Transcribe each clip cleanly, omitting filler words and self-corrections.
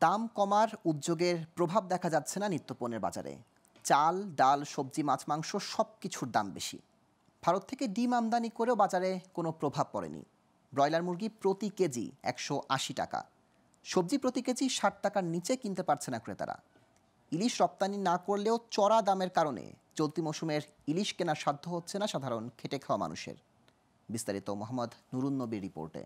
দাম কমার উদ্যোগের প্রভাব দেখা যাচ্ছে না নিত্যপণ্যের বাজারে। চাল, ডাল, সবজি, মাছ, মাংস সবকিছুর দাম বেশি। ভারত থেকে ডিম আমদানি করেও বাজারে কোনো প্রভাব পড়েনি। ব্রয়লার মুরগি প্রতি কেজি 180 টাকা, সবজি প্রতি কেজি 60 টাকার নিচে কিনতে পারছে না ক্রেতারা। ইলিশ রপ্তানি না করলেও চড়া দামের কারণে চলতি মৌসুমের ইলিশ কেনার সাধ্য হচ্ছে না সাধারণ খেটে খাওয়া মানুষের। বিস্তারিত মোহাম্মদ নুরুন নবীর রিপোর্টে।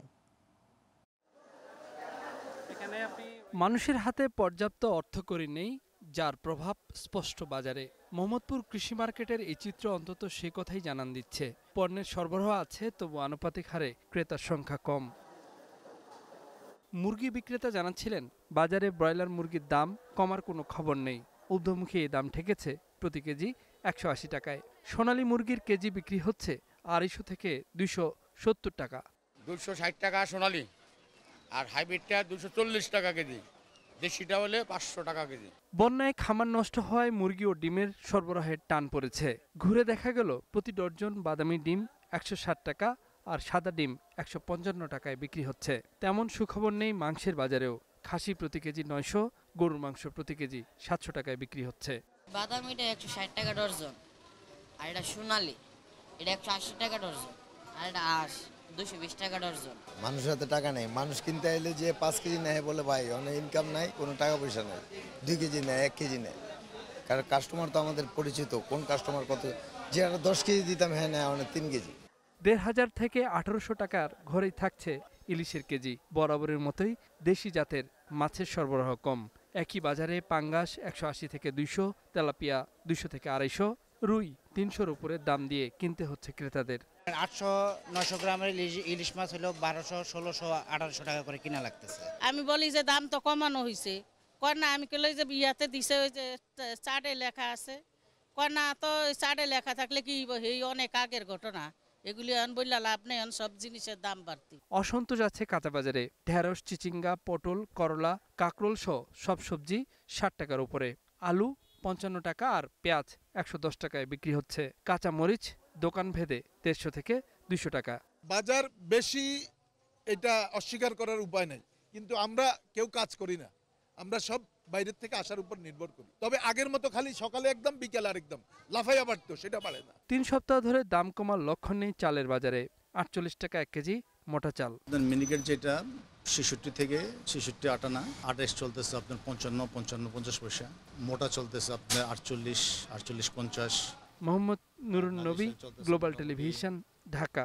মানুষের হাতে পর্যাপ্ত অর্থকড়ি নেই, যার প্রভাব স্পষ্ট বাজারে। মোহাম্মদপুর কৃষি মার্কেটের এই চিত্র অন্তত সে কথাই জানান দিচ্ছে। পণ্যের সরবরাহ আছে, তবু আনুপাতিক হারে ক্রেতার সংখ্যা কম। মুরগি বিক্রেতা জানাচ্ছিলেন, বাজারে ব্রয়লার মুরগির দাম কমার কোনো খবর নেই। ঊর্ধ্বমুখী এই দাম ঠেকেছে প্রতি কেজি 180 টাকায়। সোনালী মুরগির কেজি বিক্রি হচ্ছে 250 থেকে 270 টাকা। 260 টাকা সোনালী, আর হাইব্রিডটা 240 টাকা কেজি, দেশিটা হলে 500 টাকা কেজি। বন্যায় খামার নষ্ট হওয়ায় মুরগি ও ডিমের সরবরাহের টান পড়েছে। ঘুরে দেখা গেল প্রতি ডর্জন বাদামি ডিম 160 টাকা আর সাদা ডিম 155 টাকায় বিক্রি হচ্ছে। তেমন সুখবর নেই মাংসের বাজারেও। খাসি প্রতি কেজি 900, গরুর মাংস প্রতি কেজি 700 টাকায় বিক্রি হচ্ছে। বাদামিটা 160 টাকা ডর্জন, আর এটা সোনালী, এটা 180 টাকা ডর্জন, আর এটা আঁশ 220 টাকা ডর্জন। মানুষের হাতে টাকা নেই, মানুষ কিনতে এলে যে 5 কেজি নেয় বলে ভাই অনেক ইনকাম নাই, কোনো টাকা পয়সা নেই, 2 কেজি নেয়, 1 কেজি নেয়। কারণ কাস্টমার তো আমাদের পরিচিত, কোন কাস্টমার কত, যে 10 কেজি দিতাম হ্যাঁ নেয় অনেক 3 কেজি। 1500 থেকে 1800 টাকার ঘরেই থাকছে ইলিশের কেজি। বরাবরের মতোই দেশি জাতের মাছের সরবরাহ কম। একই বাজারে পাঙ্গাস 180 থেকে 200, তেলাপিয়া 200 থেকে 250, রুই 300-র উপরে দাম দিয়ে কিনতে হচ্ছে ক্রেতাদের। 800-900 গ্রামের ইলিশ মাছ হলো 1200, 1600, 1800 টাকা করে কিনা লাগতেছে। আমি বলি যে দাম তো কমানো হয়েছে, কয় না। আমি কই যে বিয়াতে দিছে ওই যে চার্টে লেখা আছে, কয় না তো চার্টে লেখা থাকলে কি এই অনেক আগের ঘটনা, এগুলি বললা লাভ নেই, সব জিনিসের দাম বাড়তি। অসন্তোষ আছে কাঁচা বাজারে। ঢেঁড়স, চিচিঙ্গা, পটল, করলা, কাঁকরোল সহ সব সবজি 60 টাকার উপরে। আলু 55 টাকা আর পেঁয়াজ 110 টাকায় বিক্রি হচ্ছে। কাঁচা মরিচ দোকান ভেদে 150 থেকে 200 টাকা। বাজার বেশি, এটা অস্বীকার করার উপায় নাই, কিন্তু আমরা কেউ কাজ করি না, আমরা সব বাইরের থেকে আসার উপর নির্ভর করি। তবে আগের মতো খালি সকালে একদম বিকেল আর একদম লাফাইয়া বাড়তো, সেটা পারে না। 3 সপ্তাহ ধরে দাম কমার লক্ষণ নেই চালের বাজারে। 48 টাকা 1 কেজি মোটা চাল। মিনিকেট যেটা 66 থেকে 66, আটা না 28 চলতেছে আপনার 55-50 পয়সা। মোটা চলতেছে আপনার 48-50। মোহাম্মদ নুরুন নবী, গ্লোবাল টেলিভিশন, ঢাকা।